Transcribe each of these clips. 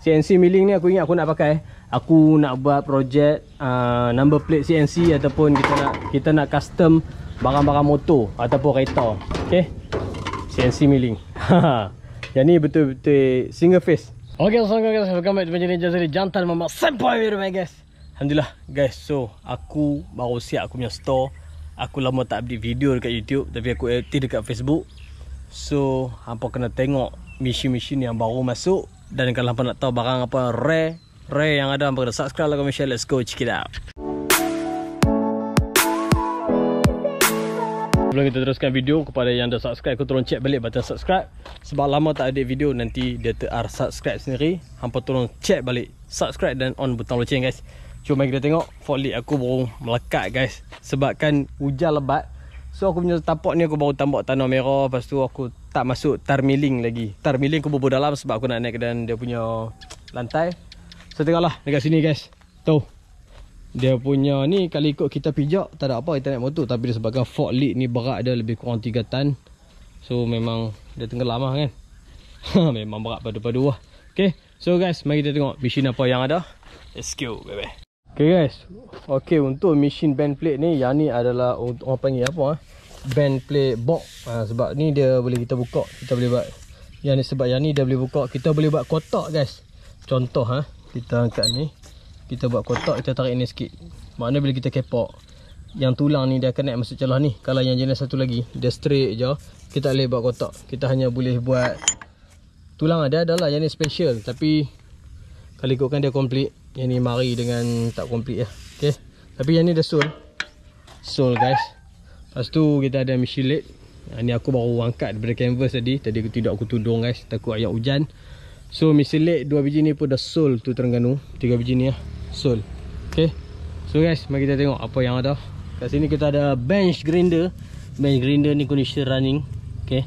CNC milling ni aku ingat aku nak pakai. Aku nak buat projek number plate CNC ataupun kita nak custom barang-barang motor ataupun kereta. Okay, CNC milling. Yang ni betul-betul single face. Okay, assalamualaikum guys, welcome back to my channel. Jadi jantan mama sampai video guys. Alhamdulillah guys, so aku baru siap aku punya store. Aku lama tak update video dekat YouTube, tapi aku aktif dekat Facebook. So hampa kena tengok mesin-mesin yang baru masuk. Dan kalau hampa nak tahu barang apa rare yang ada, hampa kena subscribe, like, comment, share. Let's go check it out. Sebelum kita teruskan video, kepada yang dah subscribe, aku tolong check balik button subscribe. Sebab lama tak update video, nanti dia subscribe sendiri. Hampa tolong check balik subscribe dan on butang loceng guys. Cuma kita tengok fog lit aku baru melekat guys. Sebab kan hujan lebat. So aku punya tapak ni aku baru tambak tanah merah. Lepas tu aku tak masuk tar milling lagi. Tar milling aku bubur dalam sebab aku nak naik ke dalam dia punya lantai. So tengoklah dekat sini guys. Tuh, dia punya ni kalau ikut kita pijak tak ada apa, kita naik motor. Tapi disebabkan fog lit ni berat dia lebih kurang 3 tan. So memang dia tenggelam lah kan. Memang berat padu-padu lah. Okay, so guys, mari kita tengok mesin apa yang ada. Let's go baby. Okay guys, okay, untuk mesin band plate ni, yang ni adalah orang panggil apa band plate box. Sebab ni dia boleh kita buka, kita boleh buat yang ni. Sebab yang ni dia boleh buka, kita boleh buat kotak guys. Contoh kita angkat ni, kita buat kotak, kita tarik ni sikit. Maknanya bila kita kepak, yang tulang ni dia akan naik masuk celah ni. Kalau yang jenis satu lagi, dia straight je, kita boleh buat kotak. Kita hanya boleh buat tulang ada adalah yang ni special. Tapi kalau ikutkan dia complete, yang ni mari dengan tak complete lah. Okay, tapi yang ni dah sole guys. Lepas tu kita ada mesin lathe. Ni aku baru angkat daripada canvas tadi aku tidak aku tudung guys, takut ayat hujan. So mesin lathe 2 biji ni pun dah sole tu Terengganu. 3 biji ni lah sole. Okay, so guys, mari kita tengok apa yang ada. Kat sini kita ada bench grinder. Bench grinder ni condition running. Okay,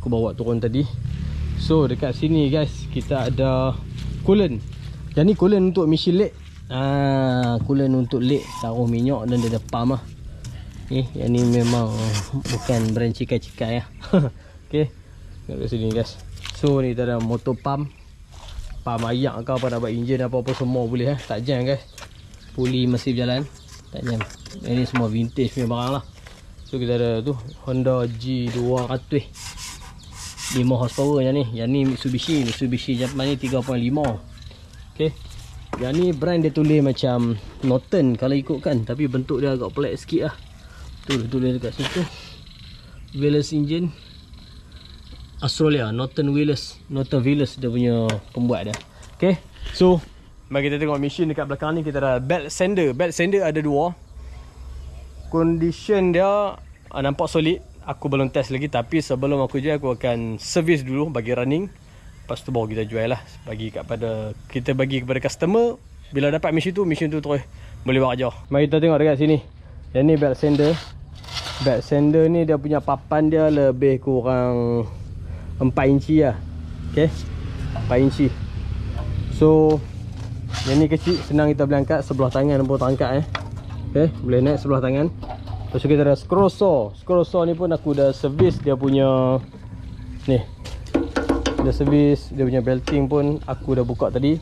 aku bawa turun tadi. So dekat sini guys, kita ada coolant. Yang ni coolant untuk mesin lathe. Coolant untuk lathe, taruh minyak dan dia ada pump lah. Yang ni memang bukan brand cikai-cikai lah. Okay, kat sini guys. So ni kita ada motor pump ayak ke apa, nak buat enjin apa-apa semua boleh tak jam guys. Puli masih berjalan, tak jam. Ini semua vintage punya barang lah. So kita ada tu Honda G200 5 horsepower yang ni. Yang ni Mitsubishi Japan ni 3.5. Okay, yang ni brand dia tulis macam Norton kalau ikutkan, tapi bentuk dia agak pelik sikit lah. Tu dia tulis dekat situ, Wheelers engine Australia, Norton Wheelers dia punya pembuat dia. Okay, so mari kita tengok mesin dekat belakang ni. Kita ada belt sander. Belt sander ada 2. Condition dia nampak solid. Aku belum test lagi, tapi sebelum aku jual aku akan servis dulu bagi running. Lepas tu baru kita jual lah, kita bagi kepada customer. Bila dapat mesin tu terus boleh bawa je. Mari kita tengok dekat sini. Yang ni belt sander. Belt sander ni dia punya papan dia lebih kurang 4 inci lah. Okay, 4 inci. So yang ni kecil, senang kita boleh angkat sebelah tangan pun tak angkat Okay, boleh naik sebelah tangan. Lepas tu kita ada scroll saw. Scroll saw ni pun aku dah servis dia punya ni. Dia servis dia punya belting pun aku dah buka tadi.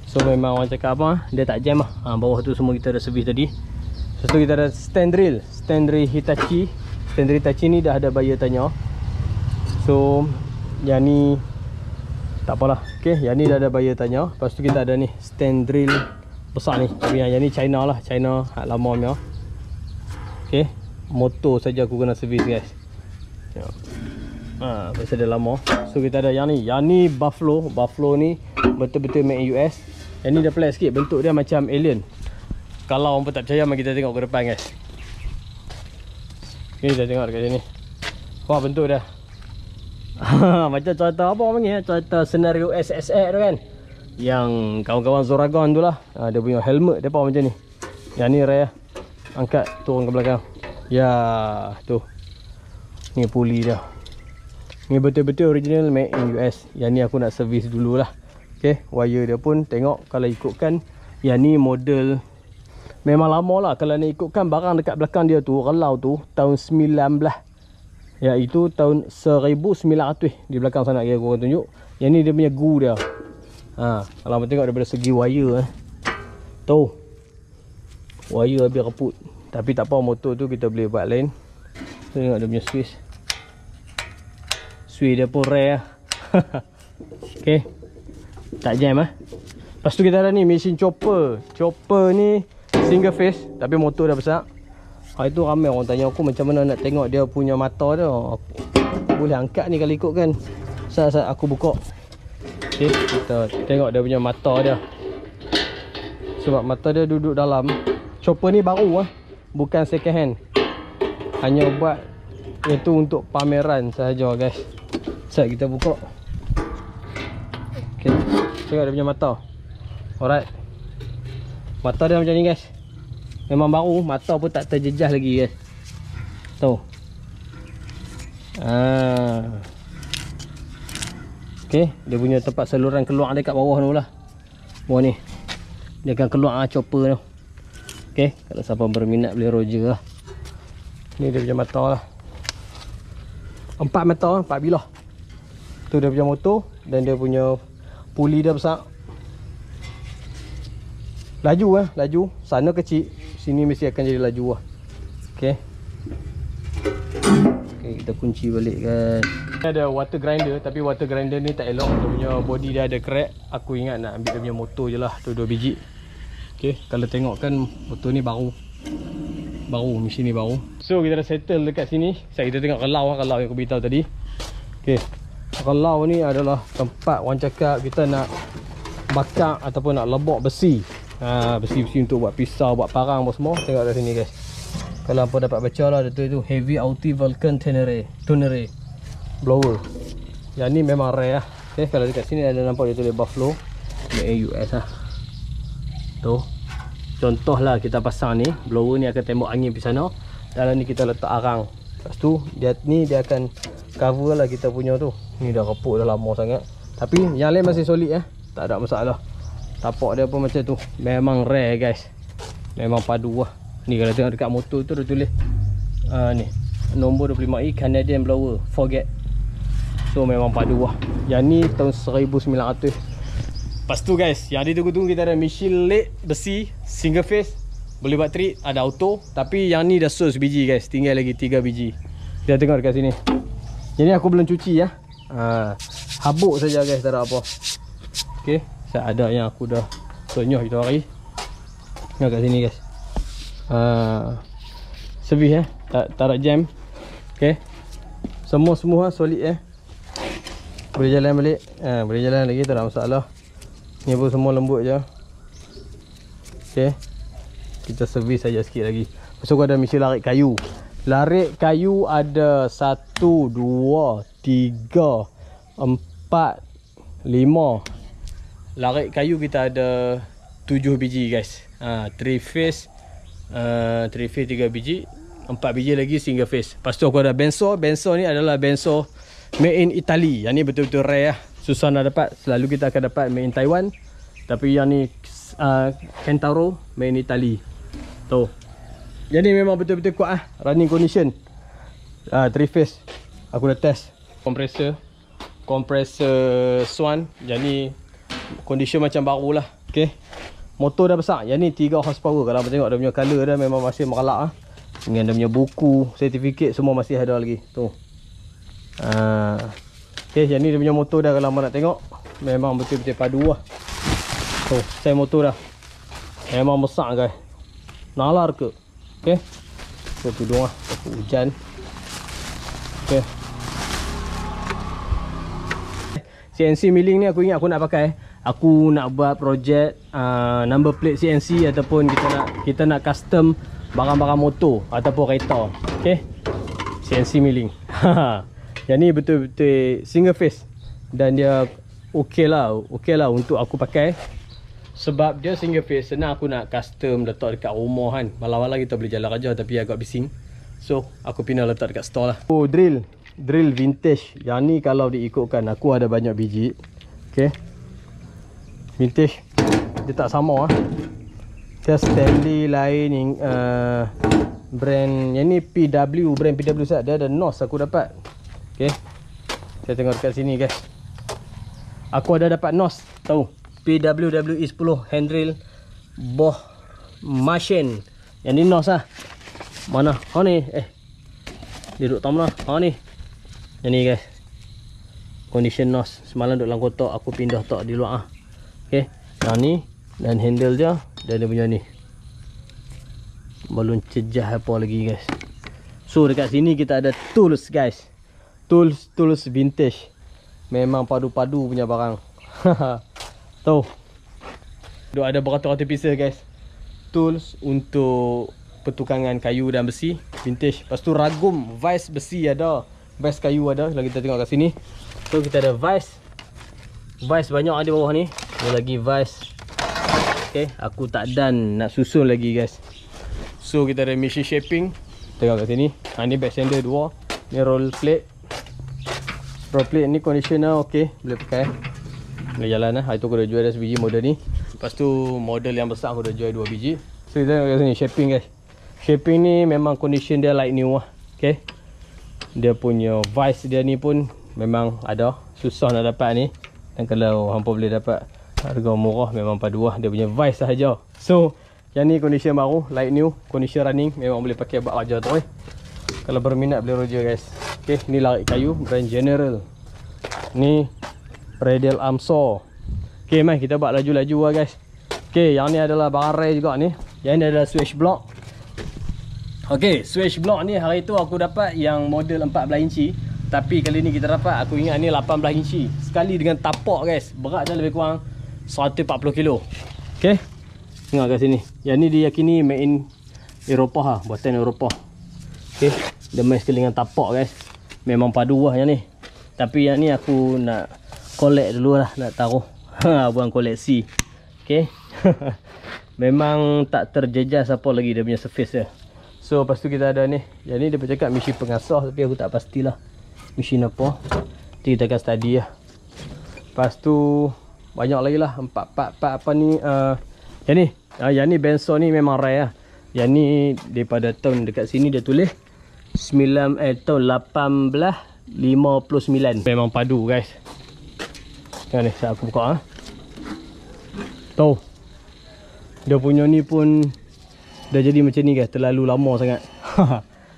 So memang orang cakap apa, dia tak jam lah. Bawah tu semua kita dah servis tadi. Lepas tu kita ada stand drill Hitachi. Stand drill Hitachi ni dah ada buyer tanya. So yang ni tak apalah. Okay, yang ni dah ada buyer tanya. Lepas tu kita ada ni stand drill besar ni. Tapi yang ni China lah, China hak lama punya. Okay, motor saja aku kena servis guys. Pasal dia lama. So kita ada yang ni Buffalo ni betul-betul made in US. Yang ni dah pelik sikit, bentuk dia macam alien. Kalau orang pun tak percaya, mari kita tengok ke depan guys. Ni kita tengok dekat sini. Wah, bentuk dia macam cerita apa orang panggil cerita senario SSX tu kan, yang kawan-kawan Zoragon tu lah. Dia punya helmet dia macam ni. Yang ni raya, angkat turun ke belakang. Ya, tu ni puli dia. Ni betul-betul original made in US. Yang ni aku nak servis dululah. Okay, wire dia pun tengok kalau ikutkan, yang ni model memang lama lah. Kalau nak ikutkan barang dekat belakang dia tu, relau tu tahun 19, iaitu tahun 1900 di belakang sana. Aku tunjuk. Yang ni dia punya gu dia. Kalau abang tengok daripada segi wire tu, wire habis reput. Tapi tak apa, motor tu kita boleh buat lain. Tengok dia punya switch. Switch dia pun rare lah. Okay, tak jam Lepas tu kita ada ni mesin chopper. Chopper ni single face tapi motor dah besar. Hari tu ramai orang tanya aku macam mana nak tengok dia punya mata dia. Boleh angkat ni kalau ikut kan. Saat-saat aku buka. Okay, kita tengok dia punya mata dia. Sebab mata dia duduk dalam. Chopper ni baru bukan second hand. Hanya buat itu untuk pameran sahaja guys. Saat kita buka. Okay, tengok dia punya mata. Alright. Mata dia macam ni guys. Memang baru, mata pun tak terjejah lagi guys. Tu. Okay, dia punya tempat saluran keluar dekat bawah tu lah. Bawah ni. Dia akan keluar chopper tu. Okay, kalau siapa berminat boleh roger lah. Ni dia punya mata lah. 4 mata, 4 bilah. Tu dia punya motor. Dan dia punya puli dia besar. Laju laju. Sana kecil, sini mesti akan jadi laju lah. Okay. Okay, kita kunci balik kan. Ada water grinder, tapi water grinder ni tak elok. Dia punya body dia ada crack. Aku ingat nak ambil dia punya motor je lah. Tu 2 biji. Okay, kalau tengok kan motor ni baru. Mesin ni baru. So kita dah settle dekat sini. Saya kita tengok kelau yang aku beritahu tadi. Okay, kelau ni adalah tempat orang cakap kita nak bakar ataupun nak lebok besi. Besi-besi untuk buat pisau, buat parang apa semua. Tengok dari sini guys. Kalau apa dapat baca lah, dia tu itu Heavy Auti Vulcan Tonnery blower. Yang ni memang rare lah. Okay, kalau dekat sini ada nampak dia tulis Buffalo made in US lah. Tu contoh lah kita pasang ni. Blower ni akan tembok angin pergi sana. Dalam ni kita letak arang. Lepas tu dia akan cover lah kita punya tu. Ni dah reput dah lama sangat. Tapi yang lain masih solid tak ada masalah. Tapak dia pun macam tu. Memang rare guys. Memang padu lah. Ni kalau tengok dekat motor tu dia tulis ni nombor 25E Canadian blower forget. So memang padu lah. Yang ni tahun 1900. Lepas tu guys, yang ditunggu-tunggu kita ada mesin leg besi single face. Boleh buat trick, ada auto. Tapi yang ni dah sos biji guys. Tinggal lagi 3 biji. Kita tengok dekat sini. Yang ni aku belum cuci habuk saja guys, tak ada apa. Okay, saya ada yang aku dah sonyoh itu hari. Tengok kat sini guys. Servis tak ada jam. Okay, semua solid boleh jalan balik. Boleh jalan lagi, tak ada masalah. Ni pun semua lembut je. Okay, kita servis saja sikit lagi. Lepas tu ada mesin larik kayu. Larik kayu ada 1, 2, 3, 4, 5. Larik kayu kita ada 7 biji guys. 3 face 3 biji, 4 biji lagi single face. Lepas tu aku ada benso. Benso ni adalah benso made in Italy. Yang ni betul-betul rare susah nak dapat. Selalu kita akan dapat made in Taiwan. Tapi yang ni Kentaro made in Italy. Tu. Jadi memang betul-betul kuat running condition. 3 face. Aku dah test. Compressor Swan. Yang ni condition macam baru lah. Okay, motor dah besar. Yang ni 3 horsepower. Kalau abang tengok dia punya colour dah memang masih meralak dengan dia punya buku, sertifikat semua masih ada lagi. Tu. Okay, yang ni dia punya motor dah. Kalau abang nak tengok, memang betul-betul padu lah. Tu, saya motor dah. Memang besar guys. Nalar ke. Okay, so tudung lah. Hujan. Okay, CNC milling ni aku ingat aku nak pakai. Aku nak buat projek number plate CNC ataupun kita nak custom barang-barang motor ataupun kereta. Okay, CNC milling. Yang ni betul-betul single face. Dan dia okey lah untuk aku pakai. Sebab dia single face, senang aku nak custom letak dekat rumah kan. Malam-malam kita boleh jalan raja tapi agak bising. So aku pindah letak dekat store lah. Oh, drill vintage. Yang ni kalau diikutkan aku ada banyak biji. Okay, vintage dia tak sama dia Stanley lain. Brand yang ni PW, brand PW set. Dia ada NOS aku dapat. Okay, saya tengok dekat sini guys. Aku ada dapat NOS. Tahu PWWE 10 handrail Bosch Machine. Yang ni nos lah. Mana? Ha ni. Dia duduk tam lah. Ha ni. Yang ni guys. Condition nos. Semalam duduk dalam kotak, aku pindah tok di luar ah. Okey. Yang ni dan handle dia dan dia punya ni. Balon cejah apa lagi guys. So dekat sini kita ada tools guys. Tools vintage. Memang padu-padu punya barang. Tuh. Duk ada beratus-ratus pieces guys. Tools untuk pertukangan kayu dan besi vintage. Lepas tu ragum vise besi ada, vise kayu ada. Kalau kita tengok kat sini. So kita ada vise. Vise banyak ada bawah ni. Ada lagi vise. Okay, aku tak done nak susun lagi guys. So kita ada machine shaping. Tengok kat sini. Ha, ni back sander 2. Ni roll plate. Roll plate ni conditioner okey, boleh pakai. Boleh jalan lah. Itu aku dah jual dah sebiji model ni. Lepas tu model yang besar aku dah jual 2 biji. So kita tengok kat sini shaping guys. Shaping ni memang condition dia like new lah. Okay. Dia punya vise dia ni pun memang ada. Susah nak dapat ni. Dan kalau hampa boleh dapat harga murah memang padu lah. Dia punya vise sahaja. So yang ni condition baru, like new, condition running. Memang boleh pakai buat kerja tu. Kalau berminat boleh roger guys. Okay, ni larik kayu brand General. Ni radial arm saw. Okay, mai kita buat laju-laju lah guys. Okay, yang ni adalah barang rare juga ni. Yang ni adalah switch block. Okay, switch block ni hari tu aku dapat yang model 14 inci. Tapi kali ni kita dapat, aku ingat ni 18 inci. Sekali dengan tapak guys. Berat dia lebih kurang 140 kilo. Okay, tengok kat sini. Yang ni diyakini made in Eropah lah, buatan Eropah. Okay, dia main sekali dengan tapak guys. Memang padu lah yang ni. Tapi yang ni aku nak collect dulu lah, nak taruh. Buang koleksi. Okay. Memang tak terjejas apa lagi dia punya surface dia. So lepas tu kita ada ni. Yang ni dia bercakap mesin pengasah, tapi aku tak pastilah mesin apa. Nanti kita akan study lah. Lepas tu banyak lagi lah. 4 apa ni. Yang ni. Yang ni Benson ni memang rare lah. Yang ni daripada tahun dekat sini dia tulis tahun 1859. Memang padu guys. Tengok ni, saya aku buka. Tuh. Dia punya ni pun dah jadi macam ni guys. Terlalu lama sangat.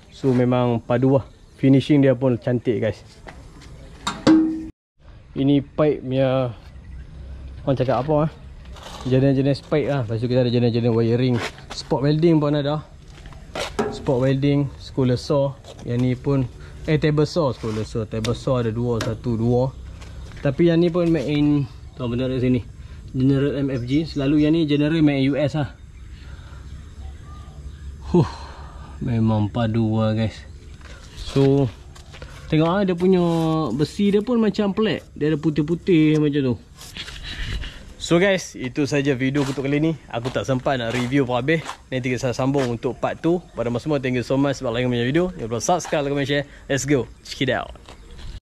So memang padu lah. Finishing dia pun cantik guys. Ini pipe punya, orang cakap apa jenis-jenis pipe lah. Lepas tu kita ada jenis-jenis wiring. Spot welding pun ada. Spot welding, square saw. Yang ni pun table saw, square saw. Table saw ada 2, 1, 2. Tapi yang ni pun made in, tuan benda kat sini, General MFG. Selalu yang ni General made in US lah. Memang padu lah guys. So tengok lah, dia punya besi dia pun macam pelik. Dia ada putih-putih macam tu. So guys, itu saja video untuk kali ni. Aku tak sempat nak review pun habis. Nanti kita sambung untuk part 2. Pada semua, thank you so much sebab like punya video. Jangan lupa subscribe, like, comment, share. Let's go, check it out.